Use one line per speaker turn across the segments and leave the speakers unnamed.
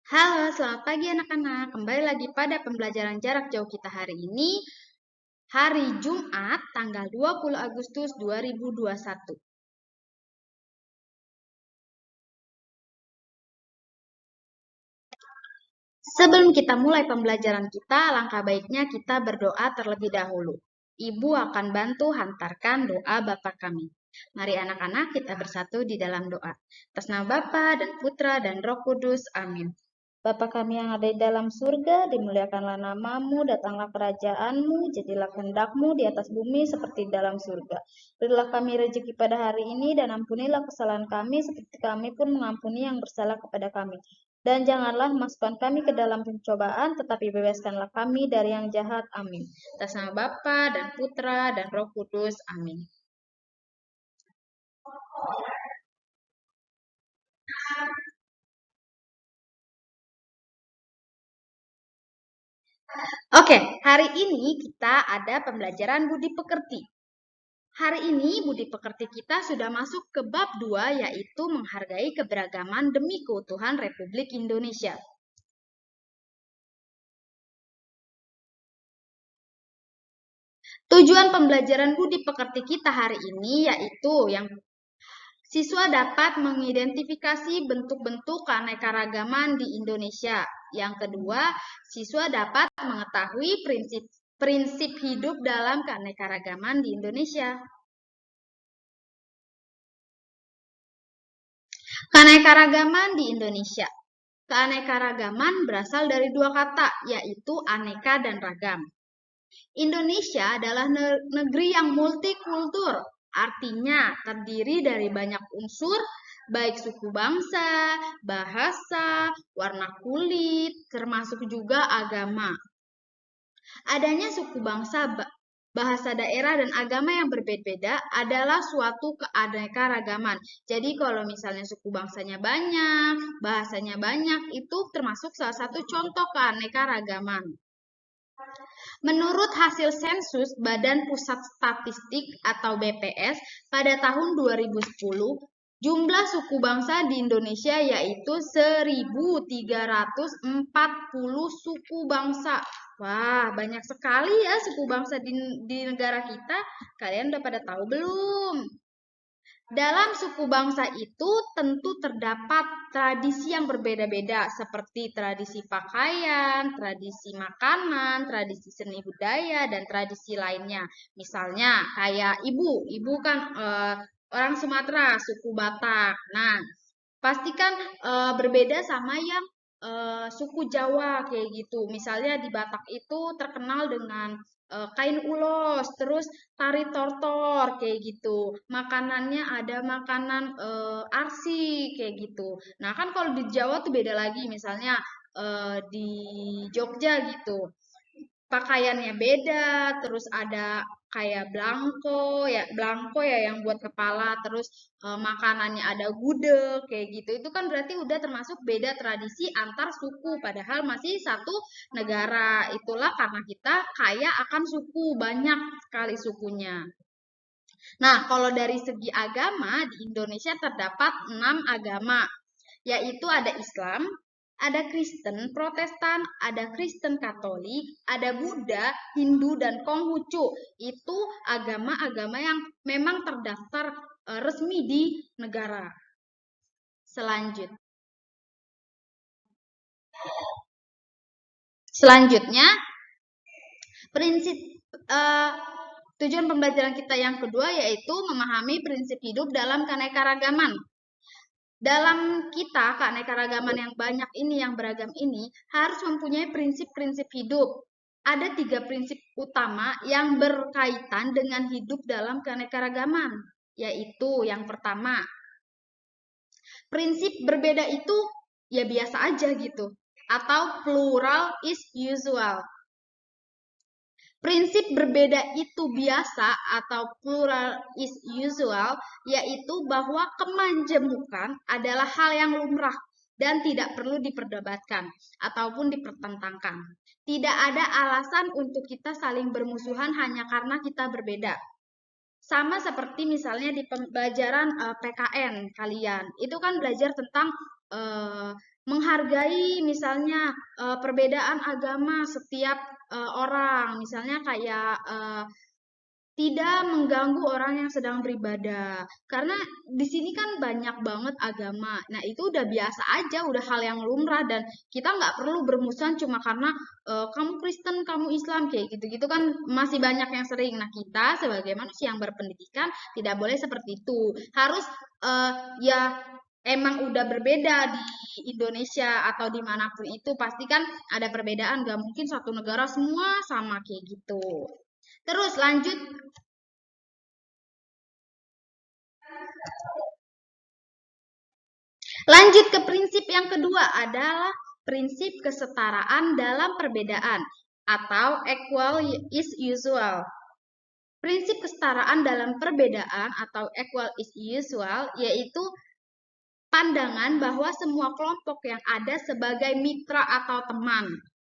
Halo, selamat pagi anak-anak. Kembali lagi pada pembelajaran jarak jauh kita hari ini, hari Jumat, tanggal 20 Agustus 2021. Sebelum kita mulai pembelajaran kita, langkah baiknya kita berdoa terlebih dahulu. Ibu akan bantu hantarkan doa Bapa kami. Mari anak-anak kita bersatu di dalam doa. Atas nama Bapa dan Putra dan Roh Kudus. Amin. Bapa kami yang ada di dalam surga, dimuliakanlah namamu, datanglah kerajaanmu, jadilah kehendak-mu di atas bumi seperti di dalam surga. Berilah kami rezeki pada hari ini, dan ampunilah kesalahan kami seperti kami pun mengampuni yang bersalah kepada kami. Dan janganlah masukkan kami ke dalam pencobaan, tetapi bebaskanlah kami dari yang jahat. Amin. Atas nama Bapa dan Putra dan Roh Kudus. Amin. Oke, hari ini kita ada pembelajaran budi pekerti. Hari ini budi pekerti kita sudah masuk ke bab 2, yaitu menghargai keberagaman demi keutuhan Republik Indonesia. Tujuan pembelajaran budi pekerti kita hari ini yaitu yang siswa dapat mengidentifikasi bentuk-bentuk keanekaragaman di Indonesia. Yang kedua, siswa dapat mengetahui prinsip hidup dalam keanekaragaman di Indonesia. Keanekaragaman di Indonesia. Keanekaragaman berasal dari dua kata, yaitu aneka dan ragam. Indonesia adalah negeri yang multikultur, artinya terdiri dari banyak unsur, baik suku bangsa, bahasa, warna kulit, termasuk juga agama. Adanya suku bangsa, bahasa daerah, dan agama yang berbeda-beda adalah suatu keanekaragaman. Jadi kalau misalnya suku bangsanya banyak, bahasanya banyak, itu termasuk salah satu contoh keanekaragaman. Menurut hasil sensus Badan Pusat Statistik atau BPS pada tahun 2010, jumlah suku bangsa di Indonesia yaitu 1.340 suku bangsa. Wah, banyak sekali ya suku bangsa di negara kita. Kalian udah pada tahu belum? Dalam suku bangsa itu tentu terdapat tradisi yang berbeda-beda seperti tradisi pakaian, tradisi makanan, tradisi seni budaya, dan tradisi lainnya. Misalnya kayak ibu kan orang Sumatera, suku Batak. Nah, pastikan berbeda sama yang suku Jawa kayak gitu. Misalnya di Batak itu terkenal dengan kain ulos, terus tari tortor kayak gitu. Makanannya ada makanan arsi kayak gitu. Nah, kan kalau di Jawa tuh beda lagi, misalnya di Jogja gitu pakaiannya beda, terus ada kayak blanko ya yang buat kepala, terus makanannya ada gudeg kayak gitu. Itu kan berarti udah termasuk beda tradisi antar suku, padahal masih satu negara. Itulah karena kita kaya akan suku, banyak sekali sukunya. Nah, kalau dari segi agama, di Indonesia terdapat 6 agama, yaitu ada Islam, ada Kristen Protestan, ada Kristen Katolik, ada Buddha, Hindu, dan Konghucu. Itu agama-agama yang memang terdaftar resmi di negara. Selanjutnya, prinsip tujuan pembelajaran kita yang kedua yaitu memahami prinsip hidup dalam keanekaragaman. Dalam kita, keanekaragaman yang banyak ini, yang beragam ini, harus mempunyai prinsip-prinsip hidup. Ada 3 prinsip utama yang berkaitan dengan hidup dalam keanekaragaman, yaitu yang pertama, prinsip berbeda itu ya biasa aja gitu, atau plural is usual. Prinsip berbeda itu biasa atau plural is usual, yaitu bahwa kemajemukan adalah hal yang lumrah dan tidak perlu diperdebatkan ataupun dipertentangkan. Tidak ada alasan untuk kita saling bermusuhan hanya karena kita berbeda. Sama seperti misalnya di pembelajaran PKN kalian, itu kan belajar tentang menghargai misalnya perbedaan agama setiap orang, misalnya kayak tidak mengganggu orang yang sedang beribadah. Karena di sini kan banyak banget agama. Nah, itu udah biasa aja, udah hal yang lumrah dan kita nggak perlu bermusuhan cuma karena kamu Kristen, kamu Islam kayak gitu-gitu kan masih banyak yang sering. Nah, kita sebagai manusia yang berpendidikan tidak boleh seperti itu. Harus ya emang udah berbeda di Indonesia atau dimanapun itu pasti kan ada perbedaan. Gak mungkin satu negara semua sama kayak gitu. Terus lanjut ke prinsip yang kedua adalah prinsip kesetaraan dalam perbedaan atau equal is usual. Prinsip kesetaraan dalam perbedaan atau equal is usual yaitu pandangan bahwa semua kelompok yang ada sebagai mitra atau teman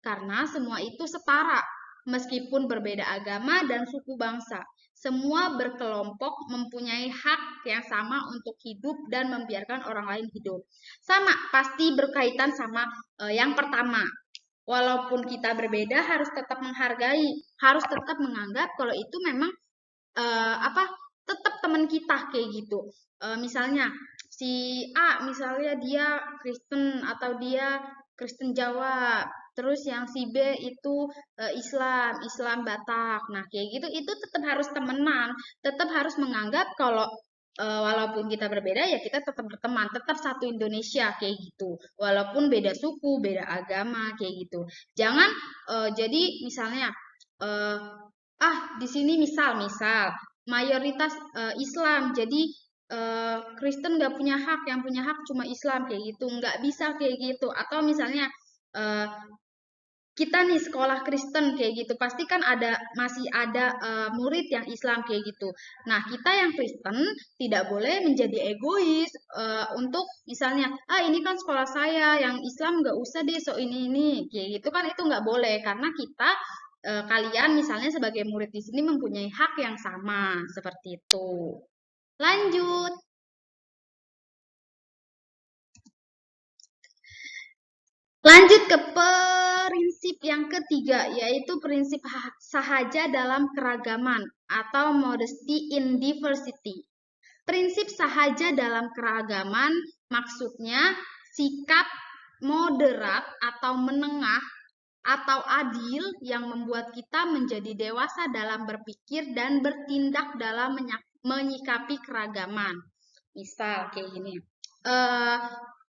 karena semua itu setara meskipun berbeda agama dan suku bangsa. Semua berkelompok mempunyai hak yang sama untuk hidup dan membiarkan orang lain hidup. Sama, pasti berkaitan sama yang pertama. Walaupun kita berbeda harus tetap menghargai, harus tetap menganggap kalau itu memang apa tetap teman kita kayak gitu. Misalnya si A misalnya dia Kristen atau dia Kristen Jawa, terus yang si B itu Islam Batak. Nah, kayak gitu itu tetap harus temenan, tetap harus menganggap kalau walaupun kita berbeda ya kita tetap berteman, tetap satu Indonesia kayak gitu. Walaupun beda suku, beda agama kayak gitu. Jangan jadi misalnya eh, di sini misal mayoritas Islam, jadi Kristen nggak punya hak, yang punya hak cuma Islam kayak gitu, nggak bisa kayak gitu. Atau misalnya eh, kita nih sekolah Kristen kayak gitu, pasti kan masih ada murid yang Islam kayak gitu. Nah, kita yang Kristen tidak boleh menjadi egois untuk misalnya, ini kan sekolah saya, yang Islam nggak usah deh, so ini kayak gitu kan itu nggak boleh karena kita kalian misalnya sebagai murid di sini mempunyai hak yang sama seperti itu. Lanjut. Lanjut ke prinsip yang ketiga, yaitu prinsip sahaja dalam keragaman atau modesty in diversity. Prinsip sahaja dalam keragaman maksudnya sikap moderat atau menengah atau adil yang membuat kita menjadi dewasa dalam berpikir dan bertindak dalam menyikapi keragaman. Misal kayak gini. Eh,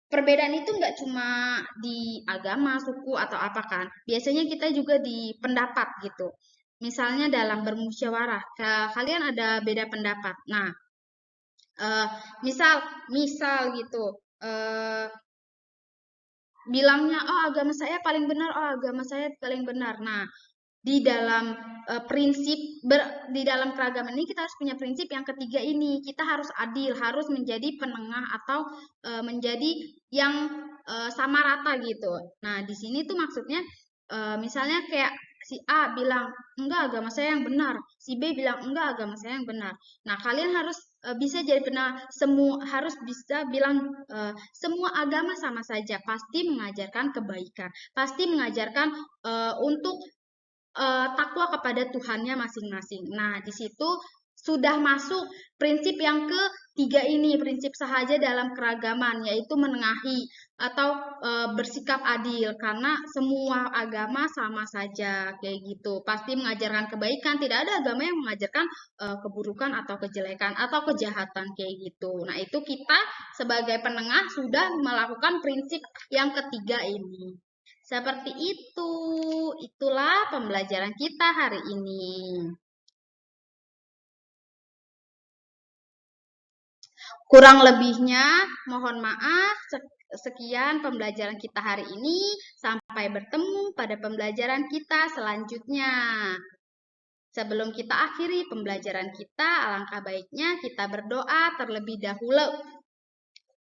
Perbedaan itu nggak cuma di agama, suku, atau apa kan. Biasanya kita juga di pendapat gitu. Misalnya dalam bermusyawarah, kalian ada beda pendapat. Nah, eh, misal, misal gitu, eh, bilangnya, oh agama saya paling benar, oh agama saya paling benar. Nah, di dalam di dalam keragaman ini kita harus punya prinsip yang ketiga ini. Kita harus adil, harus menjadi penengah atau menjadi yang sama rata gitu. Nah, di sini tuh maksudnya misalnya kayak si A bilang enggak agama saya yang benar, si B bilang enggak agama saya yang benar. Nah, kalian harus bisa jadi benar, semua harus bisa bilang semua agama sama saja, pasti mengajarkan kebaikan, pasti mengajarkan untuk takwa kepada Tuhannya masing-masing. Nah, di situ sudah masuk prinsip yang ketiga ini, prinsip sahaja dalam keragaman, yaitu menengahi atau bersikap adil, karena semua agama sama saja, kayak gitu. Pasti mengajarkan kebaikan, tidak ada agama yang mengajarkan keburukan atau kejelekan atau kejahatan, kayak gitu. Nah, itu kita sebagai penengah sudah melakukan prinsip yang ketiga ini. Seperti itu. Itulah pembelajaran kita hari ini. Kurang lebihnya, mohon maaf. Sekian pembelajaran kita hari ini. Sampai bertemu pada pembelajaran kita selanjutnya. Sebelum kita akhiri pembelajaran kita, alangkah baiknya kita berdoa terlebih dahulu.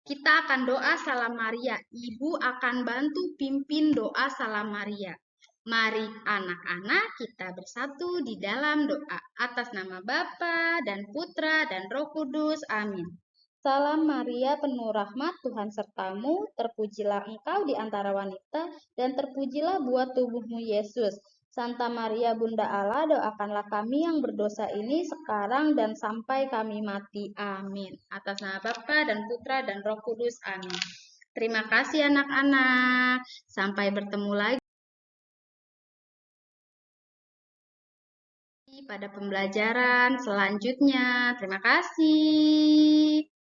Kita akan doa Salam Maria. Ibu akan bantu pimpin doa Salam Maria. Mari anak-anak kita bersatu di dalam doa. Atas nama Bapa dan Putra dan Roh Kudus. Amin. Salam Maria, penuh rahmat, Tuhan sertamu, terpujilah engkau di antara wanita, dan terpujilah buah tubuhmu Yesus. Santa Maria Bunda Allah, doakanlah kami yang berdosa ini sekarang dan sampai kami mati. Amin. Atas nama Bapa dan Putra dan Roh Kudus. Amin. Terima kasih anak-anak. Sampai bertemu lagi pada pembelajaran selanjutnya. Terima kasih.